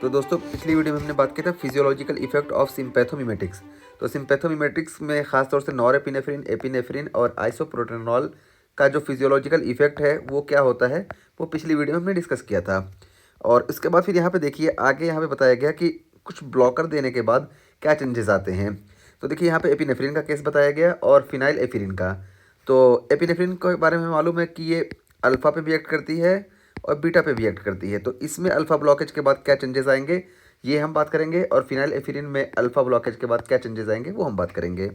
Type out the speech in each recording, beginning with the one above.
तो दोस्तों पिछली वीडियो में हमने बात किया था फिजियोलॉजिकल इफेक्ट ऑफ सिम्पैथोमिमेटिक्स। तो सिम्पैथोमिमेटिक्स में खासतौर से नॉरएपिनेफ्रिन, एपिनेफ्रिन और आइसोप्रोटेनॉल का जो फिजियोलॉजिकल इफेक्ट है वो क्या होता है, वो पिछली वीडियो में हमने डिस्कस किया था। और इसके बाद फिर यहाँ पे देखिए आगे यहाँ पे बताया गया कि कुछ ब्लॉकर देने के बाद क्या चेंजेस आते हैं। तो देखिए यहाँ पे एपिनेफ्रिन का केस बताया गया और फिनाइल एफिरिन का। तो एपिनेफ्रिन के बारे में मालूम है कि ये अल्फ़ा पे भी एक्ट करती है और बीटा पे भी एक्ट करती है। तो इसमें अल्फ़ा ब्लॉकेज के बाद क्या चेंजेस आएंगे ये हम बात करेंगे, और फिनाइल एफिरिन में अल्फ़ा ब्लॉकेज के बाद क्या चेंजेस आएंगे वो हम बात करेंगे।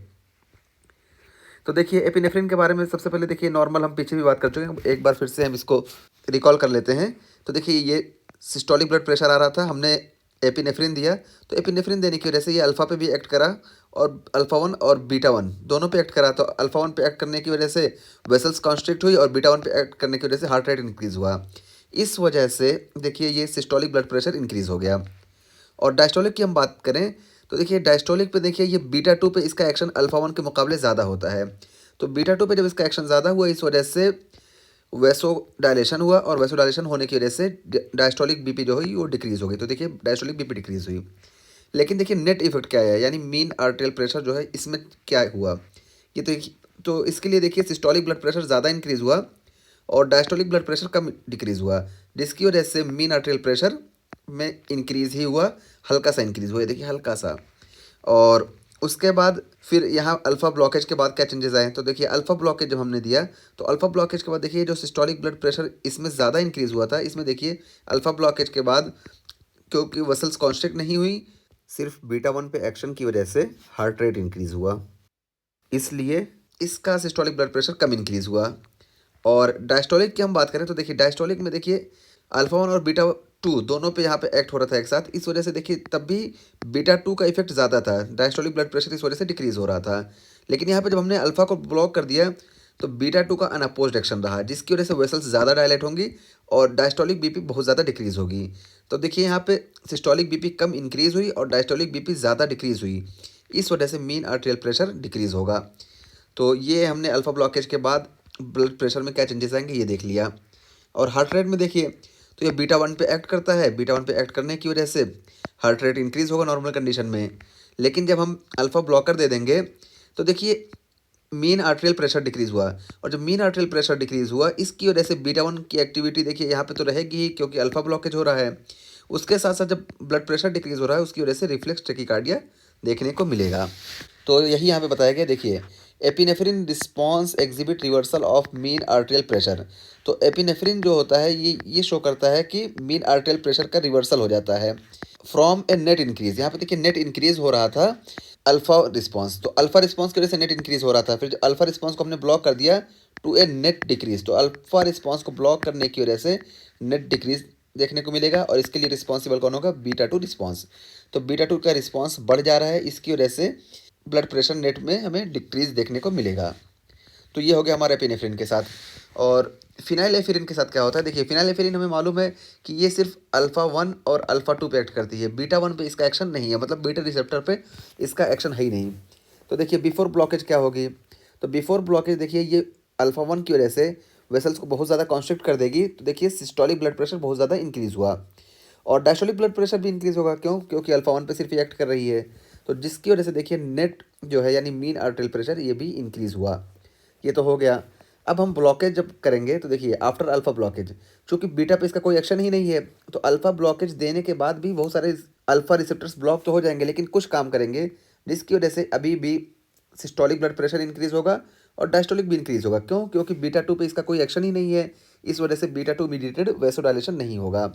तो देखिए एपिनेफ्रिन के बारे में सबसे पहले देखिए नॉर्मल हम पीछे भी बात कर चुके हैं, एक बार फिर से हम इसको रिकॉल कर लेते हैं। तो देखिए ये सिस्टोलिक ब्लड प्रेशर आ रहा था, हमने एपिनेफ्रिन दिया। तो एपिनेफ्रिन देने की वजह से ये अल्फ़ा पे भी एक्ट करा और अल्फ़ा वन और बीटा वन दोनों पे एक्ट करा। तो अल्फ़ा वन पे एक्ट करने की वजह से वेसल्स कॉन्स्ट्रिक्ट हुई और बीटा वन पे एक्ट करने की वजह से हार्ट रेट इंक्रीज़ हुआ। इस वजह से देखिए ये सिस्टोलिक ब्लड प्रेशर इंक्रीज़ हो गया। और डायस्टोलिक की हम बात करें तो देखिए डायस्टोलिक पे देखिए ये बीटा टू पे इसका एक्शन अल्फ़ा वन के मुकाबले ज़्यादा होता है। तो बीटा टू पे जब इसका एक्शन ज़्यादा हुआ इस वजह से वैसो डायलेशन हुआ, और वैसो डायलेशन होने की वजह से डायस्टोलिक बीपी जो हुई वो डिक्रीज़ हो गई। तो देखिए डायस्टोलिक बीपी डिक्रीज़ हुई। लेकिन देखिए नेट इफेक्ट क्या है, यानी मीन आर्टेरियल प्रेशर जो है इसमें क्या हुआ ये तो इसके लिए देखिए सिस्टोलिक ब्लड प्रेशर ज़्यादा इंक्रीज़ हुआ और डायस्टोलिक ब्लड प्रेशर कम डिक्रीज़ हुआ, जिसकी वजह से मीन आर्टेरियल प्रेशर में इंक्रीज़ ही हुआ, हल्का सा इंक्रीज़ हुआ, ये देखिए हल्का सा। और उसके बाद फिर यहाँ अल्फ़ा ब्लॉकेज के बाद क्या चेंजेस आए, तो देखिए अल्फ़ा ब्लॉकेज जब हमने दिया तो अल्फ़ा ब्लॉकेज के बाद देखिए जो सिस्टोलिक ब्लड प्रेशर इसमें ज़्यादा इंक्रीज़ हुआ था, इसमें देखिए अल्फ़ा ब्लॉकेज के बाद क्योंकि वसल्स कॉन्स्ट्रिक्ट नहीं हुई, सिर्फ बीटा वन पे एक्शन की वजह से हार्ट रेट इंक्रीज़ हुआ, इसलिए इसका सिस्टोलिक ब्लड प्रेशर कम इंक्रीज़ हुआ। और डायस्टोलिक की हम बात करें तो देखिए डायस्टोलिक में देखिए अल्फा वन और बीटा टू दोनों पे यहाँ पे एक्ट हो रहा था एक साथ, इस वजह से देखिए तब भी बीटा टू का इफेक्ट ज़्यादा था, डायस्टोलिक ब्लड प्रेशर इस वजह से डिक्रीज़ हो रहा था। लेकिन यहाँ पे जब हमने अल्फा को ब्लॉक कर दिया तो बीटा टू का अनअपोज्ड एक्शन रहा, जिसकी वजह से वेसल्स ज़्यादा डायलेट होंगी और डायस्टोलिक बीपी बहुत ज़्यादा डिक्रीज़ होगी। तो देखिए यहाँ पे सिस्टोलिक बीपी कम इंक्रीज़ हुई और डायस्टोलिक बीपी ज़्यादा डिक्रीज़ हुई, इस वजह से मीन आर्टेरियल प्रेशर डिक्रीज़ होगा। तो ये हमने अल्फ़ा ब्लॉकेज के बाद ब्लड प्रेशर में क्या चेंजेस आएंगे ये देख लिया। और हार्ट रेट में देखिए तो ये बीटा वन पे एक्ट करता है, बीटा वन पे एक्ट करने की वजह से हार्ट रेट इंक्रीज़ होगा नॉर्मल कंडीशन में। लेकिन जब हम अल्फ़ा ब्लॉकर दे देंगे तो देखिए मीन आर्टेरियल प्रेशर डिक्रीज़ हुआ, और जब मीन आर्टेरियल प्रेशर डिक्रीज़ हुआ इसकी वजह से बीटा वन की एक्टिविटी देखिए यहाँ पे तो रहेगी ही क्योंकि अल्फ़ा ब्लॉकेज हो रहा है। उसके साथ साथ जब ब्लड प्रेशर डिक्रीज़ हो रहा है उसकी वजह से रिफ्लेक्स टेकिकार्डिया देखने को मिलेगा। तो यही यहाँ पे बताया गया, देखिए epinephrine response exhibit reversal of mean arterial pressure. तो एपिनेफ्रिन जो होता है ये शो करता है कि मीन आर्टेरियल प्रेशर का रिवर्सल हो जाता है फ्रॉम ए नेट इंक्रीज। यहाँ पे देखिए नेट इंक्रीज हो रहा था अल्फा रिस्पॉन्स, तो अल्फा रिस्पॉन्स की वजह से नेट इंक्रीज हो रहा था, फिर अल्फा रिस्पॉन्स को हमने ब्लॉक कर दिया टू ए नेट डिक्रीज। तो अल्फा रिस्पॉन्स को ब्लॉक करने की वजह से नेट डिक्रीज देखने को मिलेगा, और इसके लिए रिस्पॉन्सिबल कौन होगा, बीटा टू रिस्पॉन्स। तो बीटा टू का रिस्पॉन्स बढ़ जा रहा है, इसकी वजह से ब्लड प्रेशर नेट में हमें डिक्रीज देखने को मिलेगा। तो ये हो गया हमारे एपिनेफ्रिन के साथ। और फिनाइल एफिरिन के साथ क्या होता है, देखिए फिनाइल एफिरिन हमें मालूम है कि ये सिर्फ अल्फ़ा वन और अल्फ़ा टू पे एक्ट करती है, बीटा वन पे इसका एक्शन नहीं है, मतलब बीटा रिसेप्टर पे इसका एक्शन है ही नहीं। तो देखिए बिफोर ब्लॉकेज क्या होगी, तो बिफोर ब्लॉकेज देखिए ये अल्फ़ा वन की वजह से वेसल्स को बहुत ज़्यादा कॉन्स्ट्रिक्ट कर देगी, तो देखिए सिस्टोलिक ब्लड प्रेशर बहुत ज़्यादा इंक्रीज़ हुआ और डायस्टोलिक ब्लड प्रेशर भी इंक्रीज़ होगा, क्यों, क्योंकि अल्फ़ा वन पे सिर्फ ये एक्ट कर रही है। तो जिसकी वजह से देखिए नेट जो है यानी मीन आर्टेरियल प्रेशर ये भी इंक्रीज़ हुआ। ये तो हो गया। अब हम ब्लॉकेज जब करेंगे तो देखिए आफ्टर अल्फ़ा ब्लॉकेज, चूँकि बीटा पे इसका कोई एक्शन ही नहीं है, तो अल्फ़ा ब्लॉकेज देने के बाद भी बहुत सारे अल्फ़ा रिसेप्टर्स ब्लॉक तो हो जाएंगे लेकिन कुछ काम करेंगे, जिसकी वजह से अभी भी सिस्टोलिक ब्लड प्रेशर इंक्रीज़ होगा और डायस्टोलिक भी इंक्रीज़ होगा, क्यों, क्योंकि बीटा टू पे इसका कोई एक्शन ही नहीं है, इस वजह से बीटा टू मीडिएटेड वैसोडायलेशन नहीं होगा।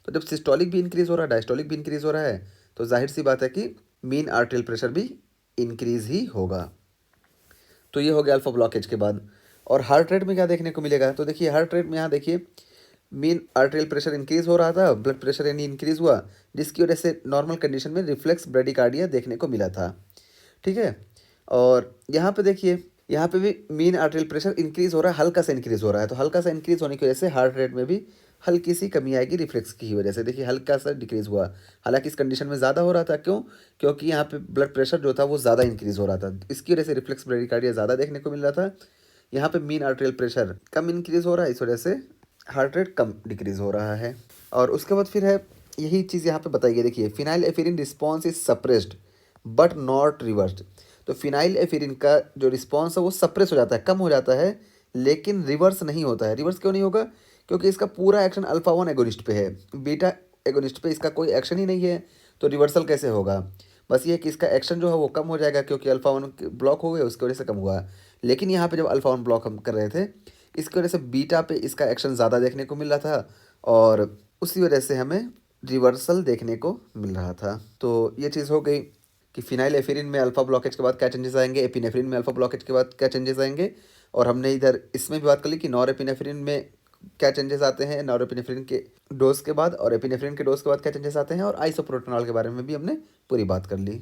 तो जब सिस्टोलिक भी इंक्रीज़ हो रहा है, डायस्टोलिक भी इंक्रीज़ हो रहा है, तो जाहिर सी बात है कि मीन आर्टेरियल प्रेशर भी इंक्रीज़ ही होगा। तो ये हो गया अल्फा ब्लॉकेज के बाद। और हार्ट रेट में क्या देखने को मिलेगा, तो देखिए हार्ट रेट में यहाँ देखिए मीन आर्टेरियल प्रेशर इंक्रीज़ हो रहा था, ब्लड प्रेशर यानी इंक्रीज़ हुआ, जिसकी वजह से नॉर्मल कंडीशन में रिफ्लेक्स ब्रेडिकार्डिया देखने को मिला था, ठीक है। और यहाँ पे देखिए यहाँ पे भी मीन आर्टेरियल प्रेशर इंक्रीज़ हो रहा है, हल्का सा इंक्रीज़ हो रहा है, तो हल्का सा इंक्रीज़ होने की वजह से हार्ट रेट में भी हल्की सी कमी आएगी रिफ्लेक्स की वजह से, देखिए हल्का सा डिक्रीज़ हुआ। हालांकि इस कंडीशन में ज़्यादा हो रहा था, क्यों, क्योंकि यहाँ पे ब्लड प्रेशर जो था वो ज़्यादा इंक्रीज़ हो रहा था, इसकी वजह से रिफ्लेक्स ब्रेडिकार्डिया ज़्यादा देखने को मिल रहा था। यहाँ पे मीन आर्टेरियल प्रेशर कम इंक्रीज़ हो रहा है, इस वजह से हार्ट रेट कम डिक्रीज़ हो रहा है। और उसके बाद फिर है यही चीज़ यहाँ पे बताई गई, देखिए phenylephrine response is suppressed but not reversed. तो फिनाइल एफिरिन का जो रिस्पॉन्स है वो सप्रेस हो जाता है, कम हो जाता है, लेकिन रिवर्स नहीं होता है। रिवर्स क्यों नहीं होगा? क्योंकि इसका पूरा एक्शन अल्फा वन एगोनिस्ट पे है, बीटा एगोनिस्ट पे इसका कोई एक्शन ही नहीं है, तो रिवर्सल कैसे होगा? बस ये है कि इसका एक्शन जो है वो कम हो जाएगा, क्योंकि अल्फा वन ब्लॉक हो गए, उसकी वजह से कम हुआ। लेकिन यहाँ पे जब अल्फा वन ब्लॉक हम कर रहे थे, इसकी वजह से बीटा पे इसका एक्शन ज़्यादा देखने को मिल रहा था, और उसी वजह से हमें रिवर्सल देखने को मिल रहा था। तो ये चीज़ हो गई कि फिनाइल एफिरिन में अल्फा ब्लॉकेज के बाद क्या चेंजेस आएंगे, एपिनेफ्रिन में अल्फा ब्लॉकेज के बाद क्या चेंजेस आएंगे। और हमने इधर इसमें भी बात कर ली कि नॉर एपिनेफ्रिन में क्या चेंजेस आते हैं नॉर एपिनेफ्रिन के डोज के बाद, और एपिनेफ्रिन के डोज के बाद क्या चेंजेस आते हैं, और आइसोप्रोटेनॉल के बारे में भी हमने पूरी बात कर ली।